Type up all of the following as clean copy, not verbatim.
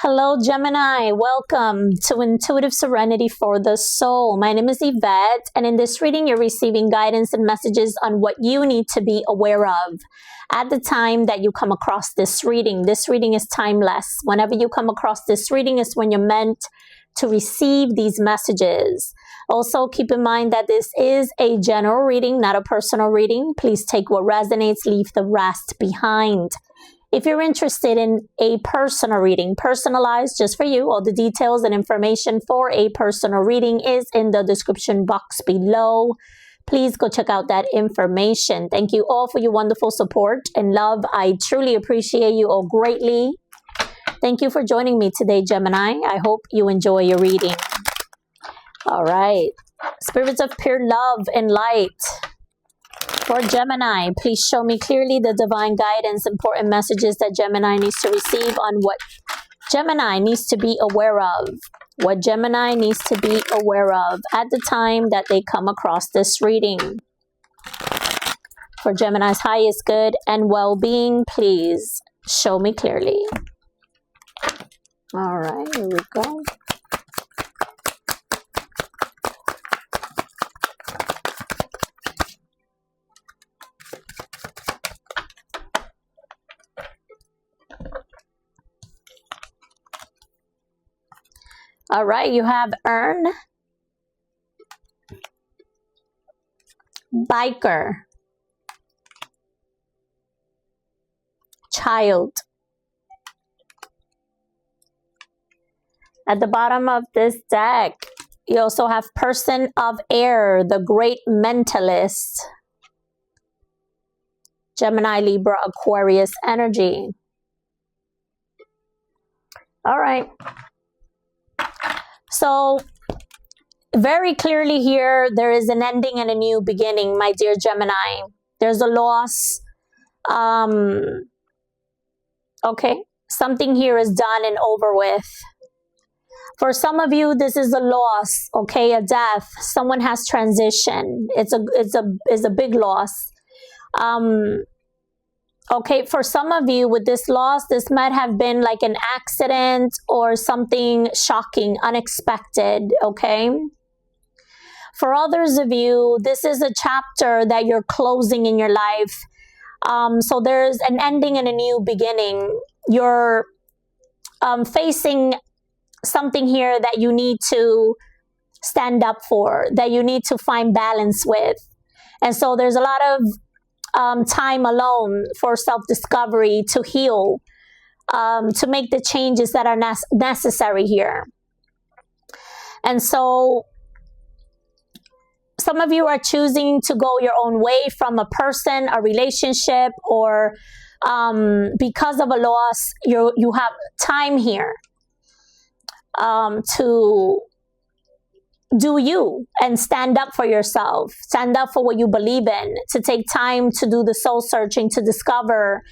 Hello, Gemini. Welcome to Intuitive Serenity for the Soul. My name is Ivette, and in this reading, you're receiving guidance and messages on what you need to be aware of at the time that you come across this reading. This reading is timeless. Whenever you come across this reading is when you're meant to receive these messages. Also, keep in mind that this is a general reading, not a personal reading. Please take what resonates, leave the rest behind. If you're interested in a personal reading, personalized just for you, all the details and information for a personal reading is in the description box below. Please go check out that information. Thank you all for your wonderful support and love. I truly appreciate you all greatly. Thank you for joining me today, Gemini. I hope you enjoy your reading. All right. Spirits of pure love and light. For Gemini, please show me clearly the divine guidance, important messages that Gemini needs to receive on what Gemini needs to be aware of. What Gemini needs to be aware of at the time that they come across this reading. For Gemini's highest good and well-being, please show me clearly. All right, here we go. All right, you have earn, biker, child. At the bottom of this deck, you also have person of air, the great mentalist. Gemini, Libra, Aquarius energy. All right. So, very clearly here, there is an ending and a new beginning, my dear Gemini. There's a loss. Okay, something here is done and over with. For some of you, this is a loss, okay, a death. Someone has transitioned. It's a big loss. Okay, for some of you with this loss, this might have been like an accident or something shocking, unexpected, okay? For others of you, this is a chapter that you're closing in your life. So there's an ending and a new beginning. You're facing something here that you need to stand up for, that you need to find balance with. And so there's a lot of time alone for self-discovery, to heal, to make the changes that are necessary here. And so some of you are choosing to go your own way from a person, a relationship, or because of a loss, you have time here to do you and stand up for yourself, stand up for what you believe in, to take time to do the soul searching, to discover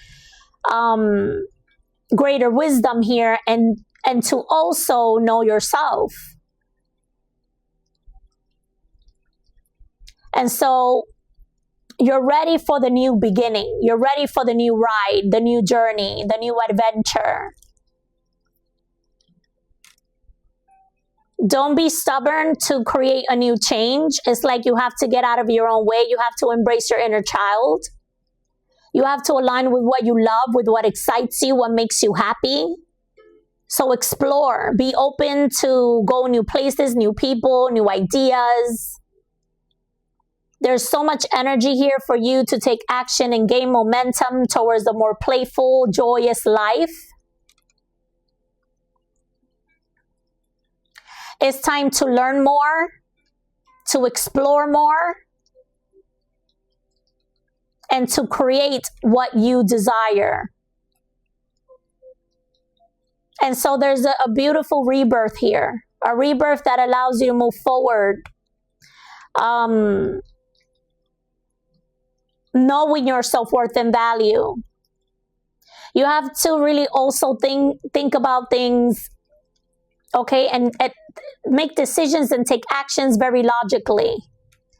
greater wisdom here, and to also know yourself. And so you're ready for the new beginning. You're ready for the new ride, the new journey, the new adventure. Don't be stubborn to create a new change. It's like you have to get out of your own way. You have to embrace your inner child. You have to align with what you love, with what excites you, what makes you happy. So explore. Be open to go new places, new people, new ideas. There's so much energy here for you to take action and gain momentum towards a more playful, joyous life. It's time to learn more, to explore more, and to create what you desire. And so there's a beautiful rebirth here, a rebirth that allows you to move forward, knowing your self-worth and value. You have to really also think about things, okay, and make decisions and take actions very logically.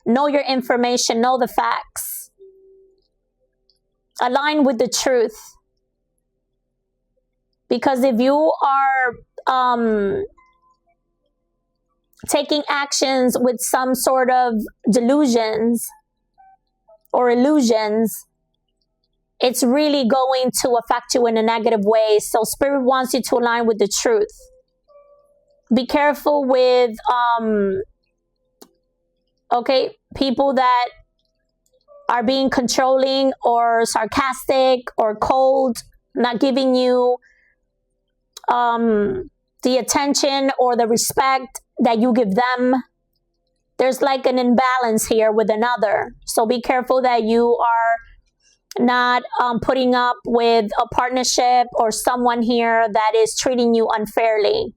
Know your information, know the facts. Align with the truth. Because if you are taking actions with some sort of delusions or illusions, it's really going to affect you in a negative way. So Spirit wants you to align with the truth. Be careful with, people that are being controlling or sarcastic or cold, not giving you the attention or the respect that you give them. There's like an imbalance here with another. So be careful that you are not putting up with a partnership or someone here that is treating you unfairly.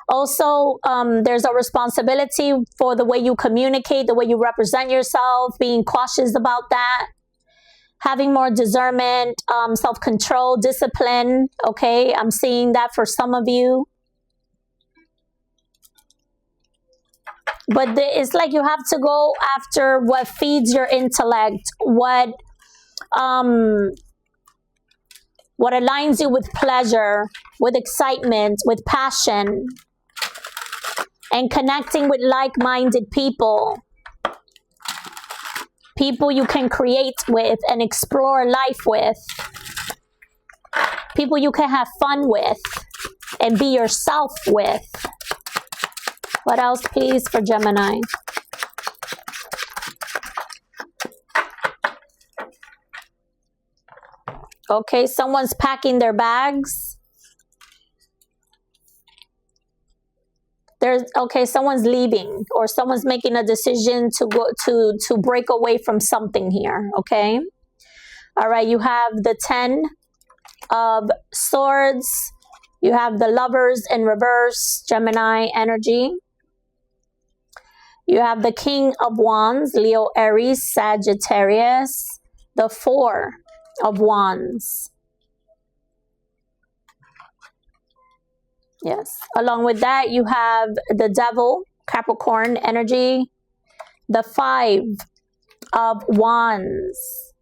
Also, there's a responsibility for the way you communicate, the way you represent yourself, being cautious about that, having more discernment, self-control, discipline. Okay, I'm seeing that for some of you. But it's like you have to go after what feeds your intellect, what aligns you with pleasure, with excitement, with passion, and connecting with like-minded people. People you can create with and explore life with. People you can have fun with and be yourself with. What else, please, for Gemini? Okay, someone's packing their bags. Someone's leaving, or someone's making a decision to go to break away from something here. Okay. All right, you have the 10 of Swords. You have the Lovers in reverse, Gemini energy. You have the King of Wands, Leo, Aries, Sagittarius. The 4 of Wands. Yes. Along with that, you have the Devil, Capricorn energy. The 5 of Wands.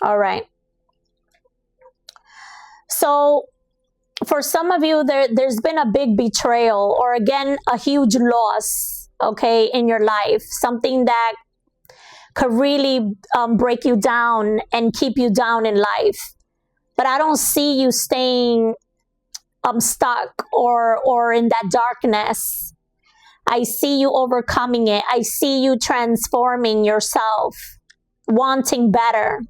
All right. So for some of you, there's been a big betrayal, or again, a huge loss, okay, in your life. Something that could really break you down and keep you down in life. But I don't see you staying stuck or in that darkness. I see you overcoming it. I see you transforming yourself, wanting better.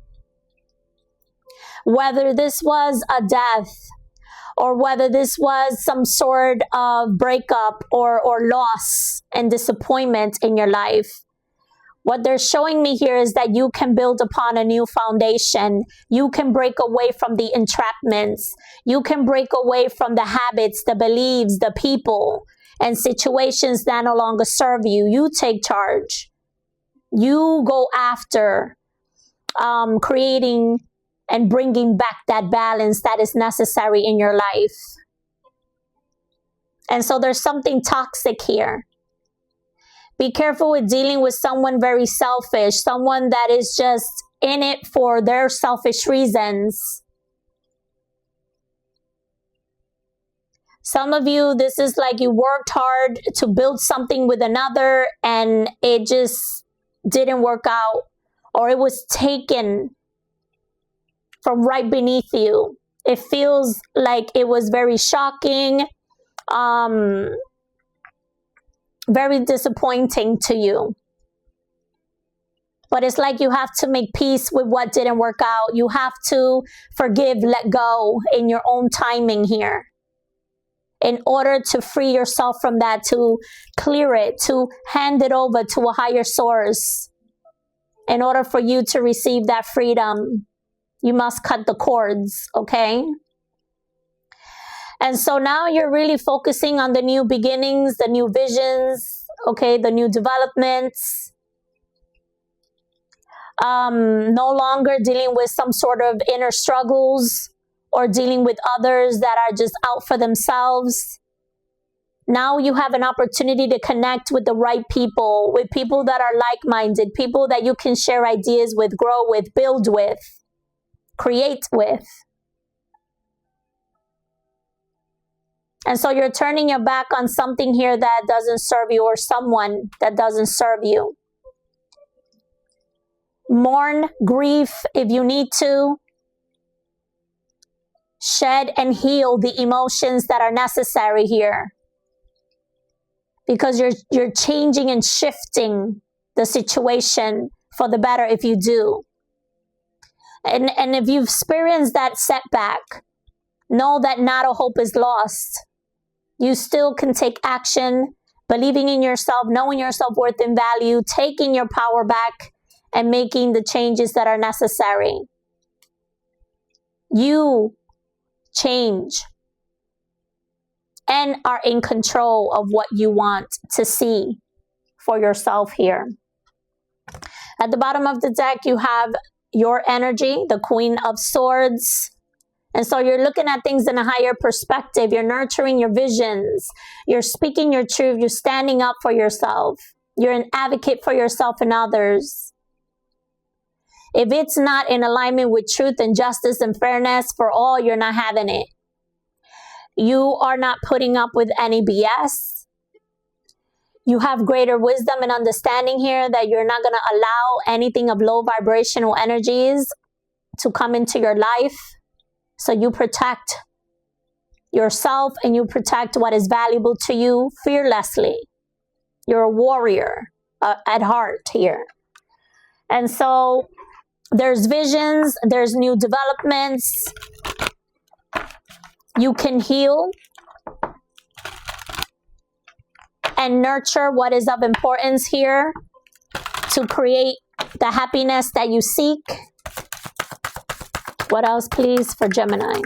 Whether this was a death, or whether this was some sort of breakup or loss and disappointment in your life, what they're showing me here is that you can build upon a new foundation. You can break away from the entrapments. You can break away from the habits, the beliefs, the people, and situations that no longer serve you. You take charge. You go after creating and bringing back that balance that is necessary in your life. And so there's something toxic here. Be careful with dealing with someone very selfish, someone that is just in it for their selfish reasons. Some of you, this is like you worked hard to build something with another and it just didn't work out, or it was taken from right beneath you. It feels like it was very shocking, very disappointing to you. But it's like you have to make peace with what didn't work out. You have to forgive, let go in your own timing here, in order to free yourself from that, to clear it, to hand it over to a higher source. In order for you to receive that freedom, you must cut the cords, okay? And so now you're really focusing on the new beginnings, the new visions, okay, the new developments. No longer dealing with some sort of inner struggles or dealing with others that are just out for themselves. Now you have an opportunity to connect with the right people, with people that are like-minded, people that you can share ideas with, grow with, build with, create with. And so you're turning your back on something here that doesn't serve you, or someone that doesn't serve you. Mourn, grief if you need to. Shed and heal the emotions that are necessary here. Because you're changing and shifting the situation for the better if you do. And if you've experienced that setback, know that not all hope is lost. You still can take action, believing in yourself, knowing your self-worth and value, taking your power back, and making the changes that are necessary. You change and are in control of what you want to see for yourself here. At the bottom of the deck, you have your energy, the Queen of Swords. And so you're looking at things in a higher perspective. You're nurturing your visions. You're speaking your truth. You're standing up for yourself. You're an advocate for yourself and others. If it's not in alignment with truth and justice and fairness for all, you're not having it. You are not putting up with any BS. You have greater wisdom and understanding here that you're not going to allow anything of low vibrational energies to come into your life. So you protect yourself and you protect what is valuable to you fearlessly. You're a warrior at heart here. And so there's visions, there's new developments. You can heal and nurture what is of importance here to create the happiness that you seek. What else, please, for Gemini?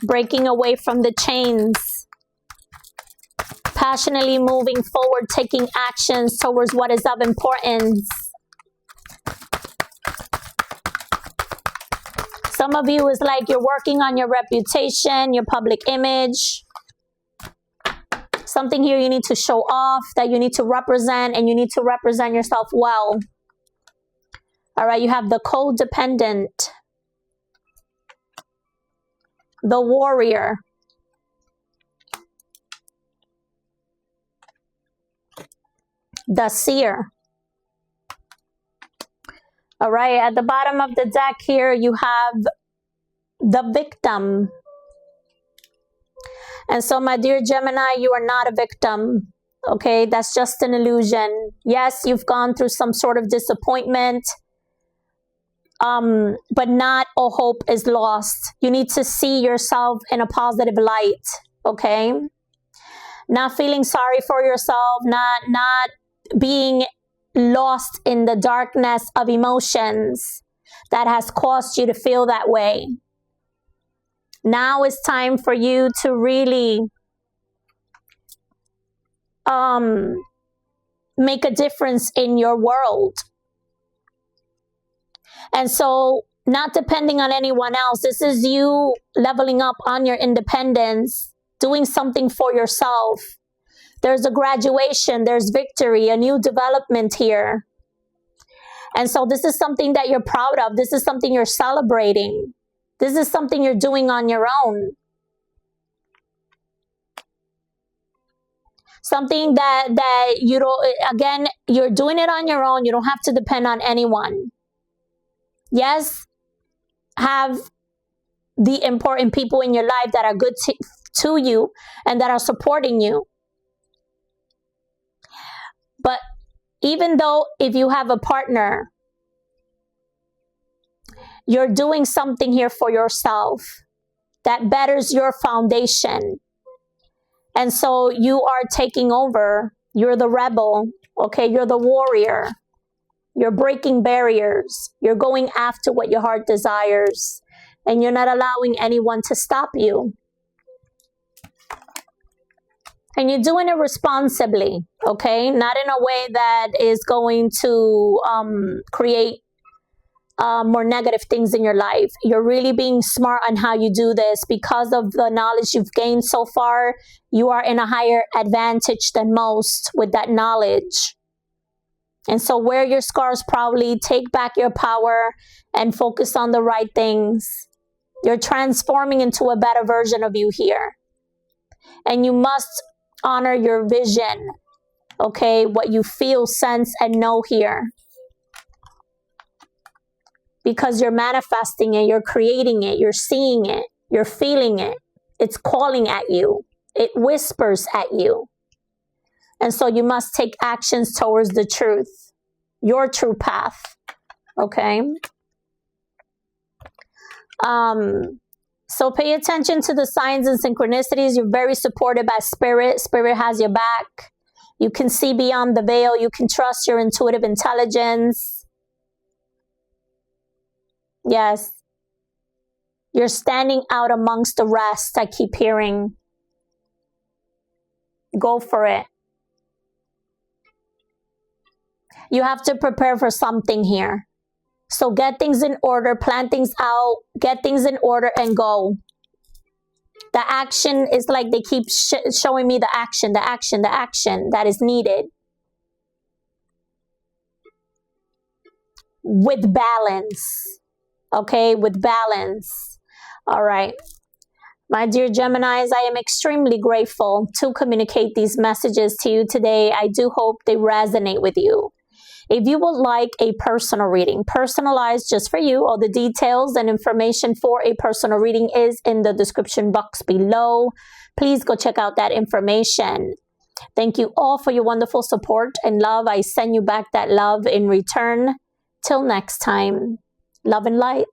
Breaking away from the chains. Passionately moving forward, taking actions towards what is of importance. Some of you is like you're working on your reputation, your public image. Something here you need to show off, that you need to represent, and you need to represent yourself well. All right, you have the codependent, the warrior, the seer. All right, at the bottom of the deck here, you have the victim. And so, my dear Gemini, you are not a victim. Okay, that's just an illusion. Yes, you've gone through some sort of disappointment. But not all hope is lost. You need to see yourself in a positive light, okay? Not feeling sorry for yourself, not being lost in the darkness of emotions that has caused you to feel that way. Now it's time for you to really make a difference in your world. And so, not depending on anyone else, this is you leveling up on your independence, doing something for yourself. There's a graduation, there's victory, a new development here. And so this is something that you're proud of. This is something you're celebrating. This is something you're doing on your own. Something that you don't, again, you're doing it on your own. You don't have to depend on anyone. Yes, have the important people in your life that are good to you and that are supporting you. But even though if you have a partner, you're doing something here for yourself that betters your foundation. And so you are taking over. You're the rebel, okay? You're the warrior. You're breaking barriers. You're going after what your heart desires. And you're not allowing anyone to stop you. And you're doing it responsibly, okay? Not in a way that is going to create more negative things in your life. You're really being smart on how you do this. Because of the knowledge you've gained so far, you are in a higher advantage than most with that knowledge. And so wear your scars proudly, take back your power, and focus on the right things. You're transforming into a better version of you here. And you must honor your vision, okay? What you feel, sense, and know here. Because you're manifesting it, you're creating it, you're seeing it, you're feeling it. It's calling at you. It whispers at you. And so you must take actions towards the truth, your true path, okay? So pay attention to the signs and synchronicities. You're very supported by Spirit. Spirit has your back. You can see beyond the veil. You can trust your intuitive intelligence. Yes. You're standing out amongst the rest. I keep hearing. Go for it. You have to prepare for something here. So get things in order, plan things out, get things in order and go. The action is like they keep showing me the action that is needed. With balance. Okay, with balance. All right. My dear Geminis, I am extremely grateful to communicate these messages to you today. I do hope they resonate with you. If you would like a personal reading, personalized just for you, all the details and information for a personal reading is in the description box below. Please go check out that information. Thank you all for your wonderful support and love. I send you back that love in return. Till next time, love and light.